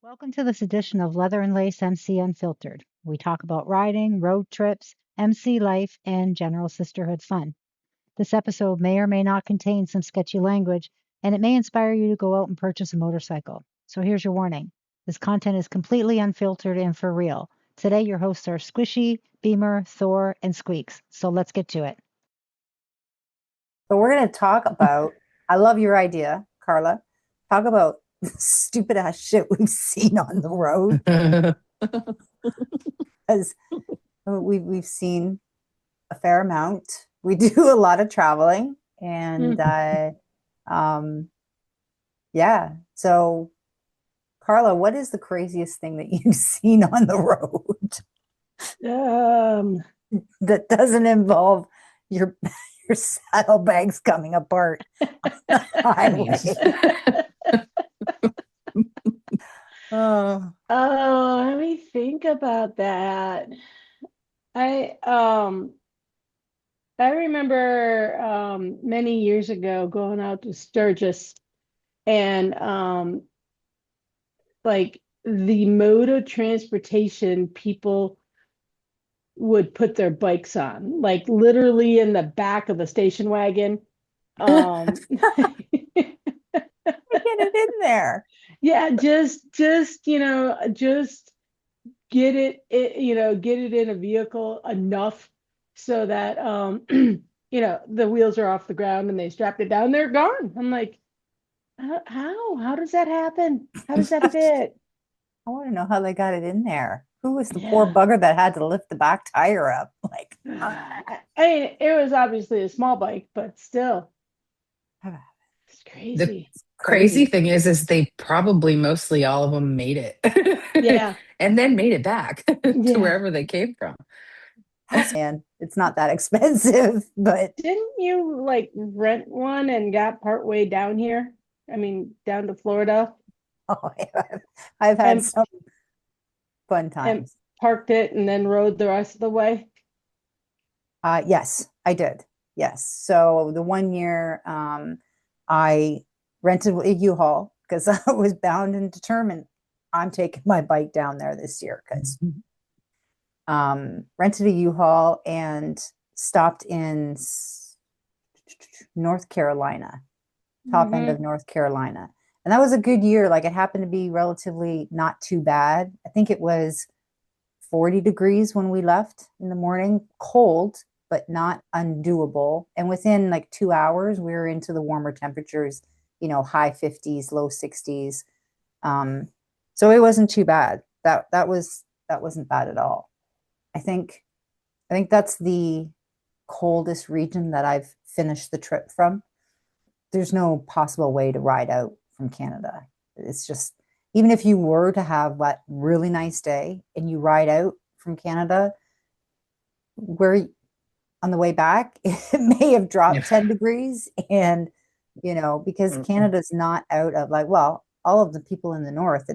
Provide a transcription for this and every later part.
Welcome to this edition of Leather and Lace MC Unfiltered. We talk about riding, road trips, MC life, and general sisterhood fun. This episode may or may not contain some sketchy language, and it may inspire you to go out and purchase a motorcycle. So here's your warning. This content is completely unfiltered and for real. Today, your hosts are Squishy, Beamer, Thor, and Squeaks. So let's get to it. So we're going to talk about, I love your idea, Carla. Talk about stupid ass shit we've seen on the road. Because we've seen a fair amount. We do a lot of traveling. And yeah. So Carla, what is the craziest thing that you've seen on the road that doesn't involve your saddlebags coming apart on the highway? Oh, let me think about that. I remember many years ago going out to Sturgis and like the mode of transportation people would put their bikes on, like literally in the back of the station wagon. Get it in there. Yeah, just just get it in a vehicle enough so that the wheels are off the ground and they strapped it down, they're gone. I'm like, how does that happen? How does that fit? I want to know how they got it in there. Who was the poor bugger that had to lift the back tire up? Like, I mean, it was obviously a small bike, but still, it's crazy. The crazy thing is they probably mostly all of them made it. Yeah. And then made it back to wherever they came from. Man, it's not that expensive, but didn't you like rent one and got partway down here? I mean, down to Florida. Oh, I've had some fun times. And parked it and then rode the rest of the way. Yes, I did. Yes. So the one year I rented a U-Haul because I was bound and determined I'm taking my bike down there this year because rented a U-Haul and stopped in North Carolina, top end of North Carolina. And that was a good year. Like it happened to be relatively not too bad. I think it was 40 degrees when we left in the morning, cold, but not undoable. And within like 2 hours, we were into the warmer temperatures, high 50s, low 60s. So it wasn't too bad. That wasn't bad at all. I think that's the coldest region that I've finished the trip from. There's no possible way to ride out from Canada. It's just, even if you were to have that really nice day and you ride out from Canada, where on the way back, it may have dropped 10 degrees. And, because Canada's not out of all of the people in the north,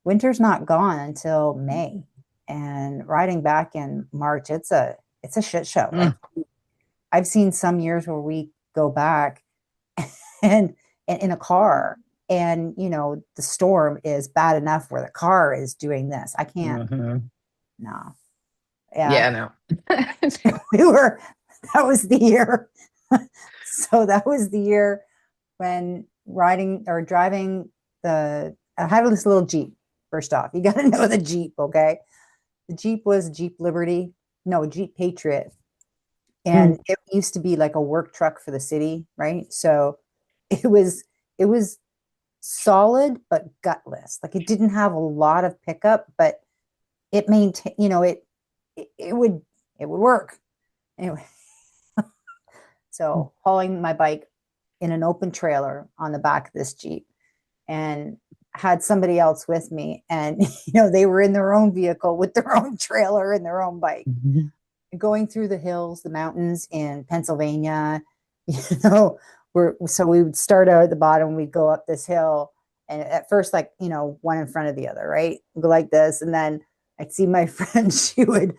winter's not gone until May. And riding back in March, it's a shit show. Like, I've seen some years where we go back and in a car and, the storm is bad enough where the car is doing this. I can't. No. Yeah, no. That was the year. So that was the year when riding or driving I had this little Jeep. First off, you got to know the Jeep, okay? The Jeep was Jeep Liberty. No, Jeep Patriot. And it used to be like a work truck for the city, right? So it was solid but gutless. Like it didn't have a lot of pickup, but it maintained, it would work. Anyway. So hauling my bike in an open trailer on the back of this Jeep and had somebody else with me, and they were in their own vehicle with their own trailer and their own bike, going through the hills, the mountains in Pennsylvania. So we would start out at the bottom, we'd go up this hill, and at first, one in front of the other, right? Go like this, and then I'd see my friend, she would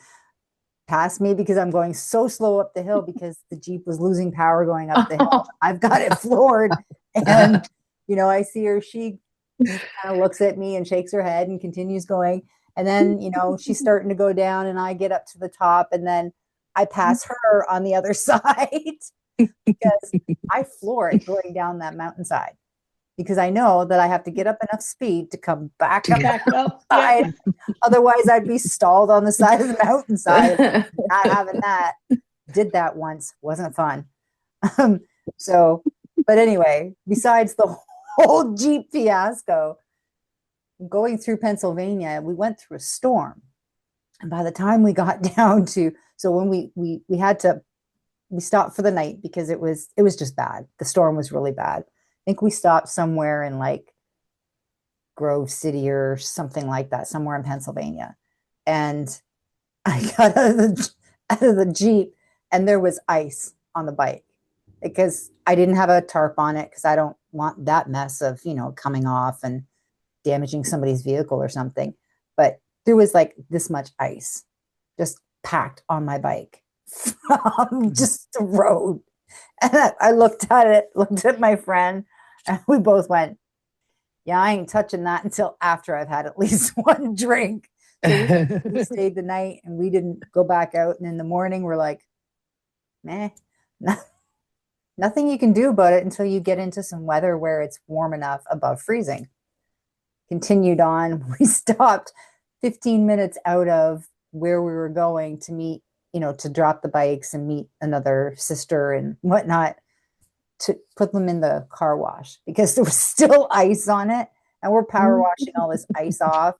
pass me because I'm going so slow up the hill because the Jeep was losing power going up the hill. I've got it floored, and I see her, she Kind of looks at me and shakes her head and continues going. And then, she's starting to go down and I get up to the top and then I pass her on the other side because I floor it going down that mountainside because I know that I have to get up enough speed to come back up. Back up. Yeah. Otherwise, I'd be stalled on the side of the mountainside. Not having that. Did that once. Wasn't fun. But anyway, besides the whole Jeep fiasco, going through Pennsylvania, we went through a storm. And by the time we got down to, so when we stopped for the night because it was just bad. The storm was really bad. I think we stopped somewhere in like Grove City or something like that, somewhere in Pennsylvania. And I got out of the Jeep and there was ice on the bike because I didn't have a tarp on it because I don't want that mess of, coming off and damaging somebody's vehicle or something. But there was like this much ice just packed on my bike from just the road. And I looked at my friend, and we both went, yeah, I ain't touching that until after I've had at least one drink. So we stayed the night and we didn't go back out. And in the morning, we're like, meh, nothing you can do about it until you get into some weather where it's warm enough above freezing. Continued on. We stopped 15 minutes out of where we were going to meet, to drop the bikes and meet another sister and whatnot, to put them in the car wash because there was still ice on it and we're power washing all this ice off.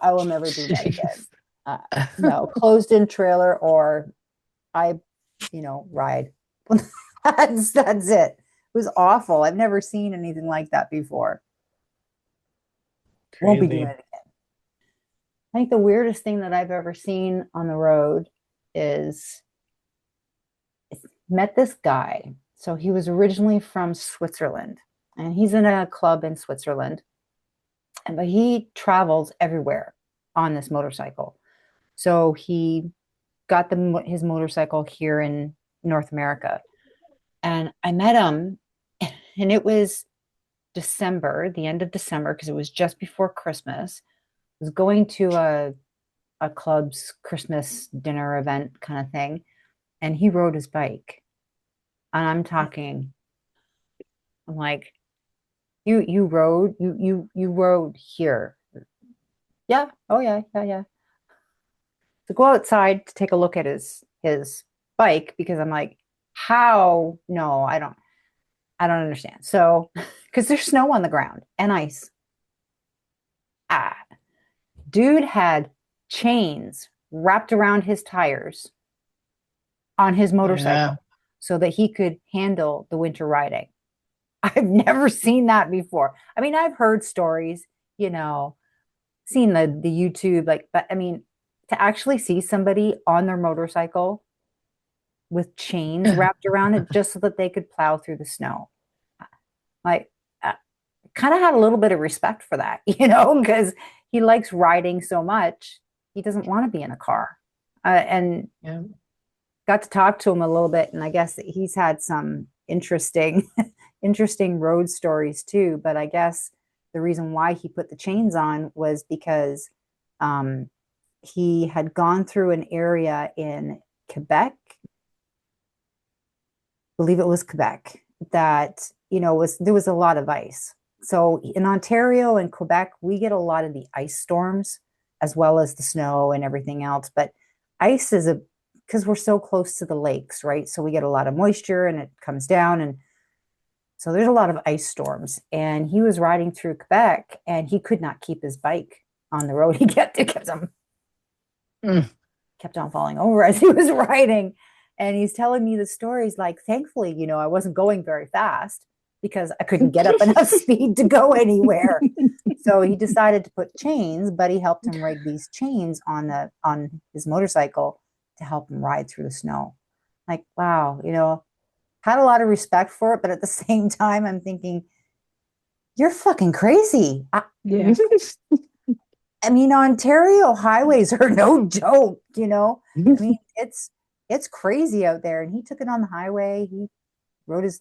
I will never do that again. No, closed in trailer or I, ride. That's it. It was awful. I've never seen anything like that before. Crazy. Won't be doing it again. I think the weirdest thing that I've ever seen on the road is met this guy. So he was originally from Switzerland and he's in a club in Switzerland. But he travels everywhere on this motorcycle. So he got his motorcycle here in North America. And I met him and it was December, the end of December, because it was just before Christmas. I was going to a club's Christmas dinner event kind of thing. And he rode his bike. And I'm like, you rode here. Yeah. Oh yeah. So go outside to take a look at his bike because I'm like, how? No, I don't understand. So, because there's snow on the ground and ice. Dude had chains wrapped around his tires on his motorcycle so that he could handle the winter riding. I've never seen that before. I mean, I've heard stories, seen the YouTube, but I mean, to actually see somebody on their motorcycle with chains wrapped around it just so that they could plow through the snow. Kind of had a little bit of respect for that, because he likes riding so much. He doesn't want to be in a car. And got to talk to him a little bit. And I guess he's had some interesting road stories too. But I guess the reason why he put the chains on was because he had gone through an area in Quebec, I believe it was Quebec, that, there was a lot of ice. So in Ontario and Quebec, we get a lot of the ice storms as well as the snow and everything else. But ice is because we're so close to the lakes, right? So we get a lot of moisture and it comes down. And so there's a lot of ice storms. And he was riding through Quebec and he could not keep his bike on the road. He kept on falling over as he was riding. And he's telling me the stories like, thankfully, I wasn't going very fast because I couldn't get up enough speed to go anywhere. So he decided to put chains, but he helped him rig these chains on his motorcycle to help him ride through the snow. Like, wow, had a lot of respect for it, but at the same time, I'm thinking, you're fucking crazy. Yeah. I mean, Ontario highways are no joke, I mean, it's crazy out there. And he took it on the highway. He rode his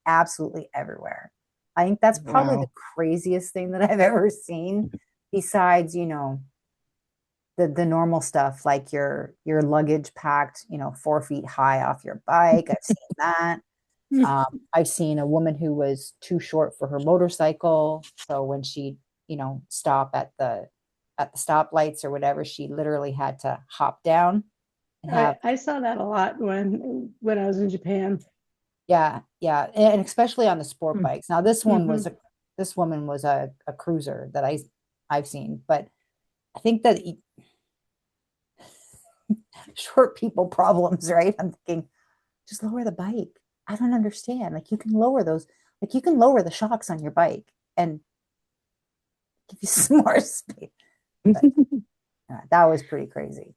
absolutely everywhere. I think that's probably the Wow. craziest thing that I've ever seen, besides, the normal stuff like your luggage packed, 4 feet high off your bike. I've seen that. I've seen a woman who was too short for her motorcycle, so when she, stop at the stoplights or whatever, she literally had to hop down and have. I saw that a lot when I was in Japan. Yeah, yeah, and especially on the sport Hmm. bikes. Now Hmm. this woman was a cruiser that I've seen, but I think that short people problems, right? I'm thinking, just lower the bike. I don't understand. Like, you can lower those, like, you can lower the shocks on your bike and give you some more space. But that was pretty crazy.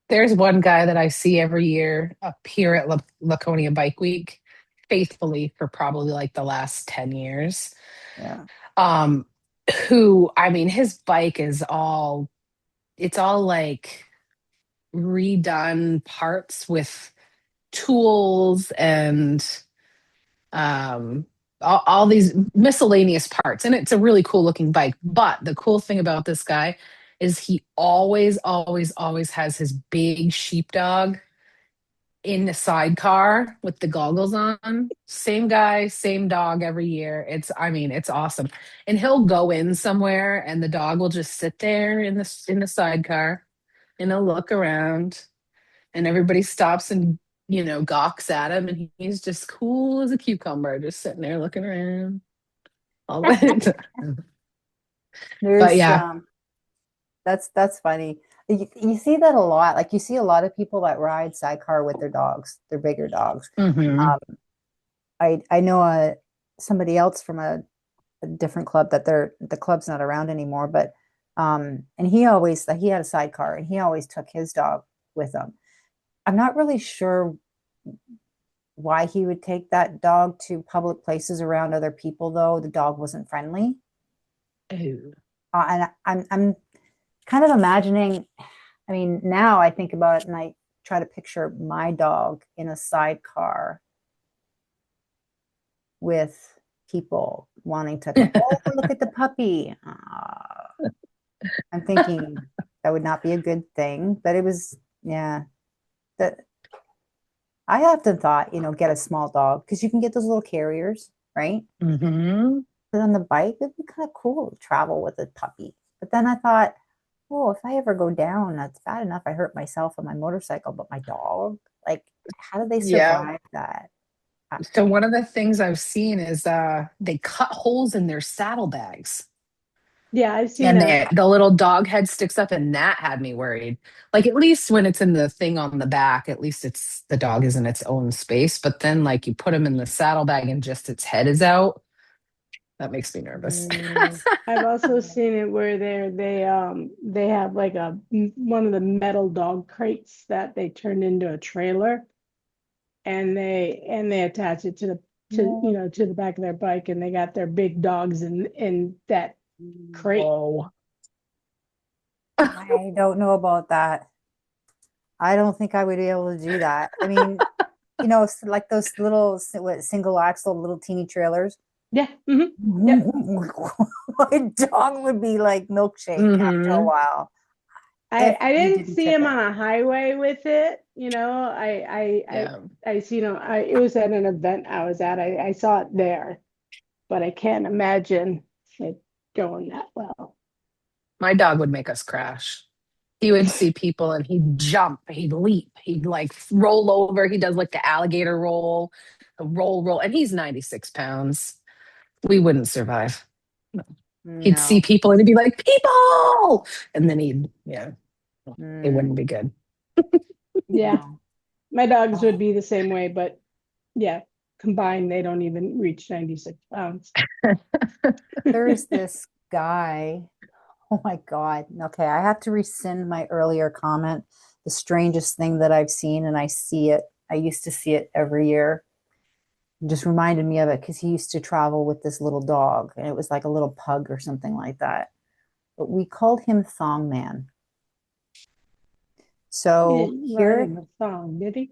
There's one guy that I see every year up here at Laconia Bike Week, faithfully for probably like the last 10 years. Yeah. Um, who, I mean, his bike is it's all like redone parts with tools and um all these miscellaneous parts, and it's a really cool looking bike. But the cool thing about this guy is he always has his big sheepdog in the sidecar with the goggles on. Same guy, same dog every year. I mean, it's awesome. And he'll go in somewhere and the dog will just sit there in the sidecar and he'll look around and everybody stops and gawks at him, and he's just cool as a cucumber, just sitting there looking around all the time. But There's yeah. that's funny. You see that a lot. Like, you see a lot of people that ride sidecar with their dogs, their bigger dogs. Hmm. Um, I know somebody else from a different club that the club's not around anymore, but and he had a sidecar and he always took his dog with him. I'm not really sure why he would take that dog to public places around other people, though. The dog wasn't friendly. Ooh. And I'm kind of imagining, I mean, now I think about it and I try to picture my dog in a sidecar with people wanting to come, oh, look at the puppy. I'm thinking that would not be a good thing, but it was, yeah. That I often thought, get a small dog because you can get those little carriers, right? Hmm. But on the bike, it'd be kind of cool to travel with a puppy. But then I thought, oh, if I ever go down, that's bad enough. I hurt myself on my motorcycle, but my dog, like, how do they Yeah. survive that? So one of the things I've seen is they cut holes in their saddlebags. Yeah, I've seen And that. the little dog head sticks up, and that had me worried. Like, at least when it's in the thing on the back, at least the dog is in its own space. But then, like, you put him in the saddlebag and just its head is out. That makes me nervous. Mm, I've also seen it where they have like one of the metal dog crates that they turn into a trailer, and they attach it to no, to the back of their bike, and they got their big dogs in that crate. Whoa. I don't know about that. I don't think I would be able to do that. I mean, like those little single axle little teeny trailers. Yeah. Yep. My dog would be like milkshake after a Hmm. while I if I he didn't didn't see tip him it. on a highway with it, you know. Yeah. I seen him. It was at an event I was at. I saw it there, but I can't imagine it going that well. My dog would make us crash. He would see people and he'd jump, he'd leap, he'd like roll over. He does like the alligator roll, the roll. And he's 96 pounds. We wouldn't survive. No. He'd see No. people and he'd be like, people. And then yeah, it wouldn't Mm, be good. Yeah, no. my dogs would be the same way, but yeah, combined they don't even reach 96 pounds. There's this guy. Oh my God. Okay, I have to rescind my earlier comment. The strangest thing that I've seen, and I used to see it every year. It just reminded me of it because he used to travel with this little dog, and it was like a little pug or something like that. But we called him Thong Man. He So didn't ride here, in the thong, did he?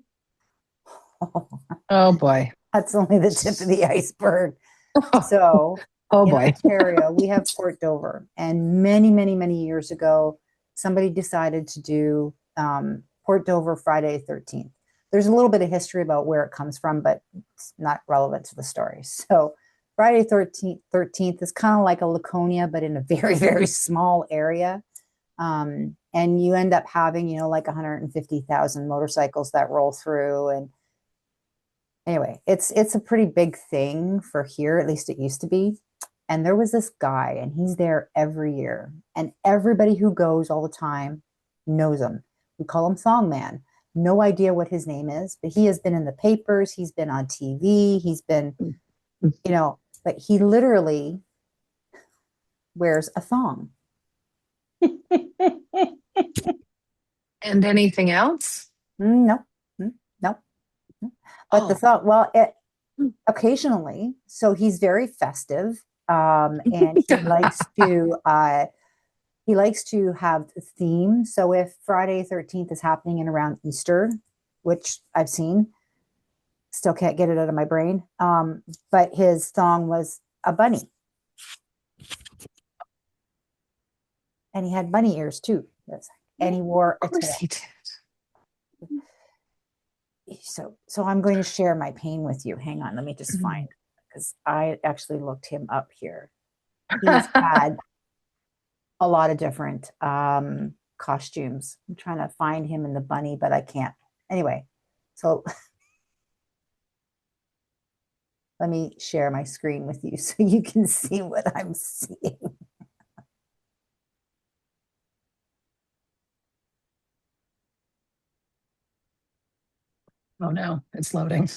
Oh boy. that's only the tip of the iceberg. So Oh in boy. Ontario, we have Port Dover, and many, many, many years ago, somebody decided to do Port Dover Friday 13th. There's a little bit of history about where it comes from, but it's not relevant to the story. So Friday 13th is kind of like a Laconia, but in a very, very small area. And you end up having, like 150,000 motorcycles that roll through. And anyway, it's a pretty big thing for here, at least it used to be. And there was this guy, and he's there every year. And everybody who goes all the time knows him. We call him Song Man. No idea what his name is, but he has been in the papers. He's been on TV. He's been, but he literally wears a thong. And anything else? No, no. But the thong, well, occasionally, so he's very festive. And he likes to have a theme. So if Friday 13th is happening in around Easter, which I've seen, still can't get it out of my brain. But his thong was a bunny. And he had bunny ears too. And he wore a Of course tail. he did. So I'm going to share my pain with you. Hang on, let me just find, because I actually looked him up here. He's had a lot of different costumes. I'm trying to find him in the bunny, but I can't. Anyway, so let me share my screen with you so you can see what I'm seeing. Oh no, it's loading.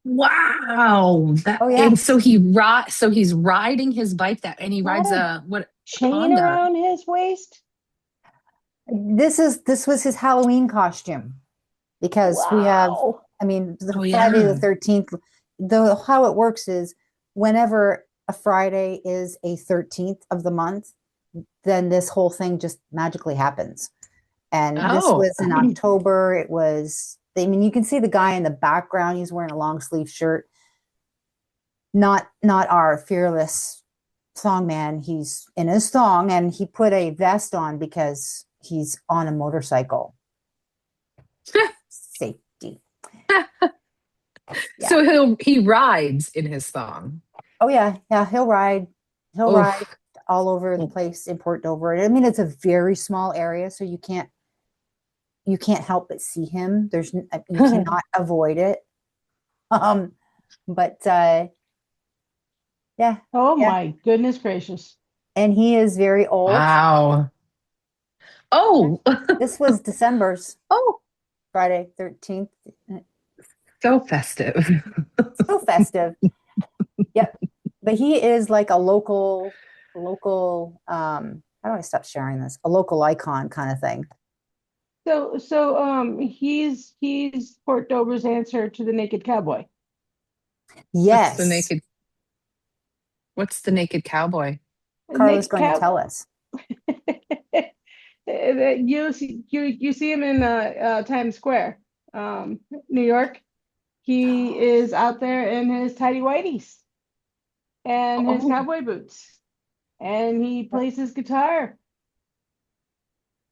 Wow. Oh, yeah. And so he's riding his bike and he rides a what Chain Honda. around his waist. This was his Halloween costume, because we have, I mean, Friday the 13th, how it works is whenever a Friday is a 13th of the month, then this whole thing just magically happens. And this was in October. It was, I mean, you can see the guy in the background. He's wearing a long sleeve shirt. Not our fearless thong man. He's in his thong, and he put a vest on because he's on a motorcycle. Safety. Yeah. So he rides in his thong. Oh yeah. He'll ride all over the place in Port Dover. I mean, it's a very small area, so you can't help but see him. You cannot avoid it. But yeah. Oh my goodness gracious. And he is very old. Wow. Oh. This was December's. Oh. Friday 13th. So festive. So festive. Yep. But he is like a local how do I stop sharing this? A local icon kind of thing. So he's Port Dover's answer to the Naked Cowboy. Yes. What's the Naked Cowboy? Carla's going to tell us. You see him in Times Square, New York. He is out there in his tidy whities and his cowboy boots, and he plays his guitar.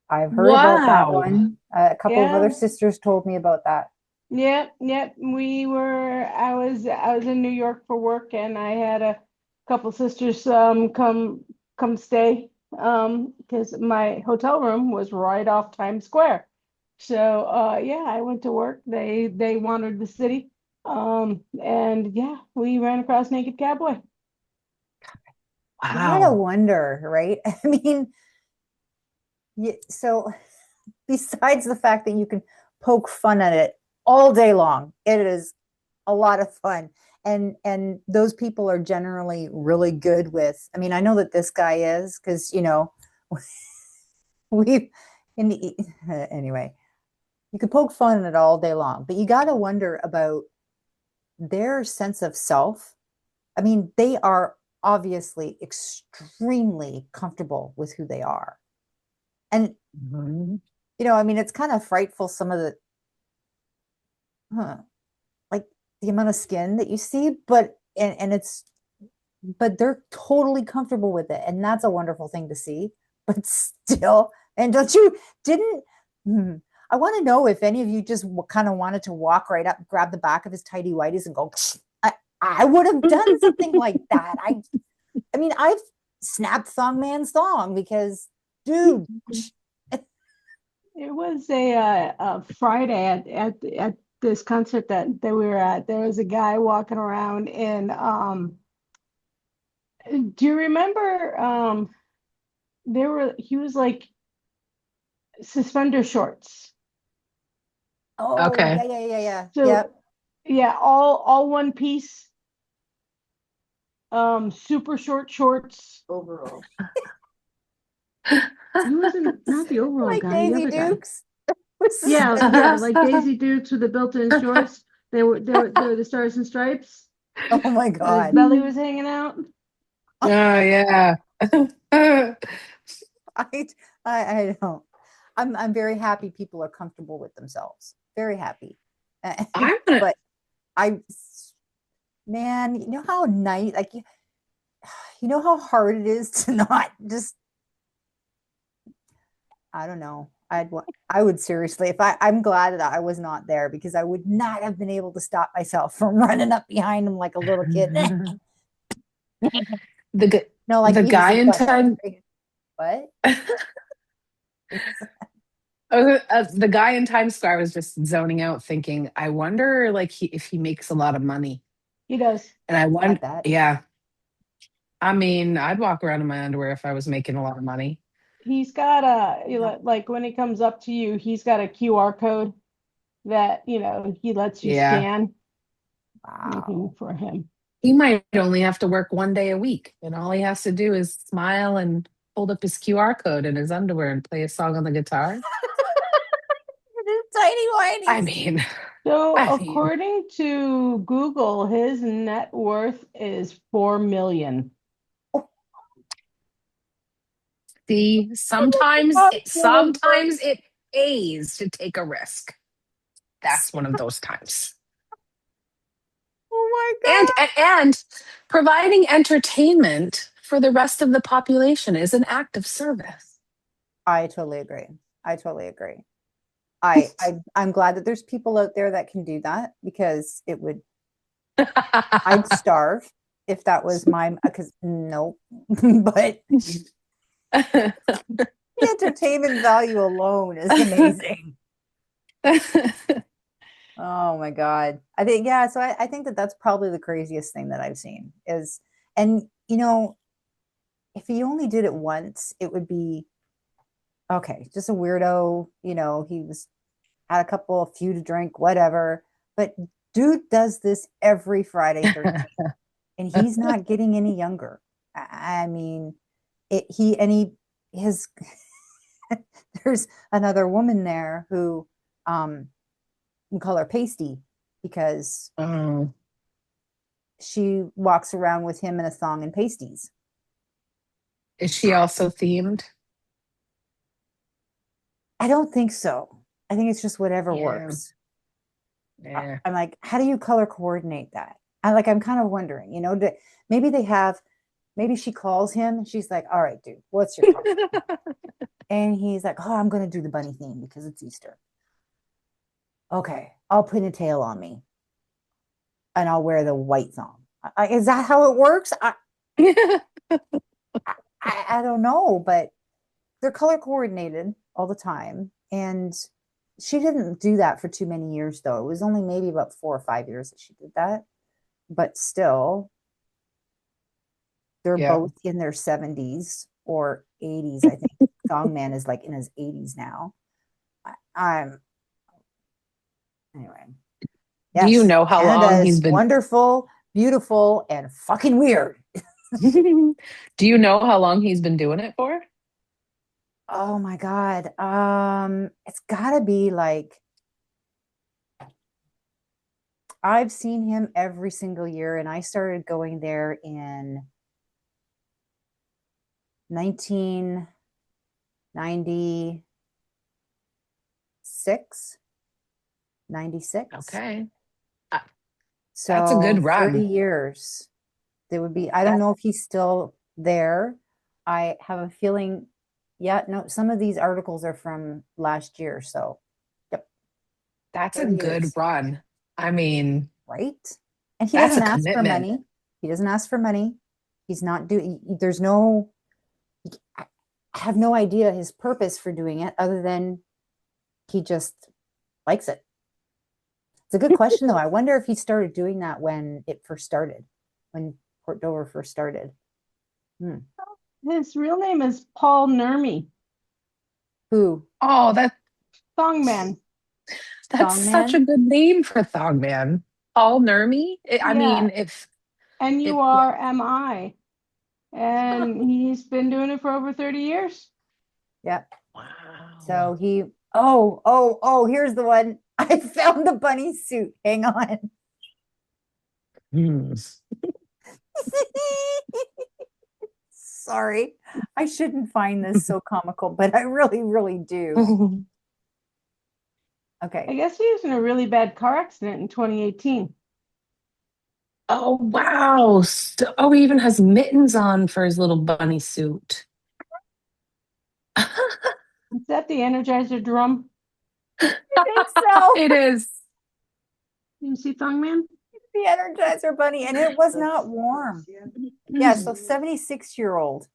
I've heard about that one. A couple of other sisters told me about that. Yep. I was in New York for work, and I had a couple sisters come stay because my hotel room was right off Times Square. So I went to work. They wandered the city. And we ran across Naked Cowboy. Wow. You gotta wonder, right? I mean, so besides the fact that you can poke fun at it all day long, it is a lot of fun. And those people are generally really good with, I mean, I know that this guy is, because, anyway, you can poke fun at it all day long, but you got to wonder about their sense of self. I mean, they are obviously extremely comfortable with who they are. And, I mean, it's kind of frightful, some of the, the amount of skin that you see, but they're totally comfortable with it, and that's a wonderful thing to see. But still, and didn't I want to know if any of you just kind of wanted to walk right up, grab the back of his tidy whities and go, I would have done something like that. I mean, I've snapped Thong Man's thong because, dude. It was a Friday at this concert that we were at. There was a guy walking around in do you remember he was like suspender shorts. Oh, Okay. yeah. So Yep. yeah, all one piece, super short shorts. Overall. He wasn't not the overall Like guy, the Daisy other guy. Dukes. Yeah, like Daisy Dukes with the built-in shorts. They were the Stars and Stripes. Oh my His God. belly was hanging out. Oh yeah. I don't. I'm very happy people are comfortable with themselves. Very happy. I wanna, But man, you know how nice, like you know how hard it is to not just, I don't know. I would seriously, if I'm glad that I was not there, because I would not have been able to stop myself from running up behind him like a little kid. the No, like the Beavis guy and in Butthead. time What? the guy in Times Square was just zoning out, thinking, I wonder like if he makes a lot of money. He does. And I I wonder, bet. yeah. I mean, I'd walk around in my underwear if I was making a lot of money. He's got like when he comes up to you, he's got a QR code that, he lets you Yeah. scan Wow. for him. He might only have to work 1 day a week, and all he has to do is smile and hold up his QR code in his underwear and play a song on the guitar. Tiny whitey. I mean, So I mean, according to Google, his net worth is 4 million. see, sometimes it pays to take a risk. That's one of those times. Oh my God. And providing entertainment for the rest of the population is an act of service. I totally agree. I'm glad that there's people out there that can do that, because I'd starve if that was because no, but the entertainment value alone is amazing. Oh my God. I think, yeah. So I think that that's probably the craziest thing that I've seen is, and if he only did it once, it would be okay. Just a weirdo, he had a few to drink, whatever. But dude does this every Friday 13th, and he's not getting any younger. I mean, his there's another woman there who we call her Pasty, because Oh, she walks around with him in a thong and pasties. is she also themed? I don't think so. I think it's just whatever Yeah. works. Yeah. I'm like, how do you color coordinate that? I'm kind of wondering, maybe she calls him and she's like, all right, dude, what's your color? And he's like, oh, I'm going to do the bunny theme because it's Easter. Okay, I'll pin a tail on me and I'll wear the white thong. Is that how it works? I don't know, but they're color coordinated all the time. And she didn't do that for too many years, though. It was only maybe about 4 or 5 years that she did that. But still, they're Yeah. both in their 70s or 80s. I think Thong Man is like in his 80s now. Anyway. Do you Yes, know how Canada long is he's been? wonderful, beautiful, and fucking weird. Do you know how long he's been doing it for? Oh my God. It's gotta be like, I've seen him every single year, and I started going there in 1996. Okay. So That's a good 30 run. years. There would be, I don't know if he's still there. I have a feeling, yeah, no, some of these articles are from last year. So, yep, That's a 30 good years, run. I mean, right? And he that's doesn't a ask for commitment. money. He doesn't ask for money. He's not doing, there's no, I have no idea his purpose for doing it other than he just likes it. It's a good question, though. I wonder if he started doing that when it first started, when Port Dover first started. His real name is Paul Nurmi, Who? Oh, songman. that's such a Songman? good name for Thongman. Paul Nurmi. I Yeah, mean, if it, yeah. Nurmi. And he's been doing it for over 30 years. Yep. So Wow. here's the one. I found the bunny suit. Hang on. Hmm. Sorry. I shouldn't find this so comical, but I really, really do. I Okay. guess he was in a really bad car accident in 2018. Oh, wow. Oh, he even has mittens on for his little bunny suit. Is that the Energizer drum? I think so. It is. You see Thongman? The Energizer bunny, and it was not warm. Yeah, so 76-year-old.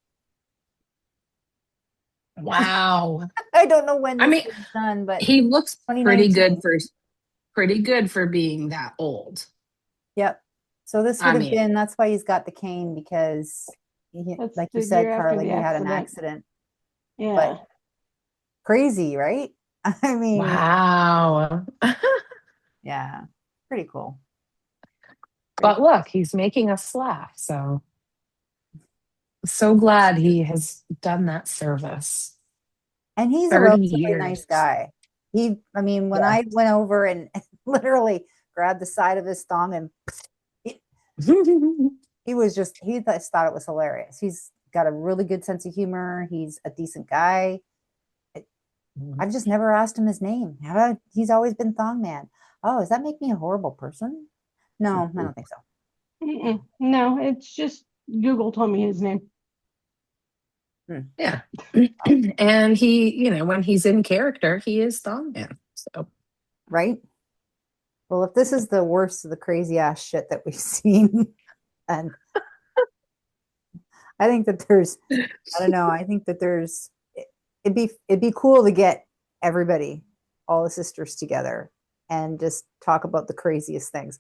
Wow. I don't know when I this mean, was done, but he looks pretty 2019. good for pretty good for being that old. Yep. So this I would have mean, been, that's why he's got the cane, because That's like you the said, year after Carly, the he had an accident. accident. Yeah. But crazy, right? I mean, wow. yeah, pretty cool. But look, he's making us laugh. So glad he has done that service. And he's a 30 relatively nice years. guy. I mean, when Yeah. I went over and literally grabbed the side of his thong and he just thought it was hilarious. He's got a really good sense of humor. He's a decent guy. I've just never asked him his name. He's always been Thong Man. Oh, does that make me a horrible person? No, I don't think so. No, it's just Google told me his name. Yeah. And when he's in character, he is Thong Man. So Right? Well, if this is the worst of the crazy ass shit that we've seen, and I think that I don't know, I think that it'd be cool to get everybody, all the sisters together and just talk about the craziest things.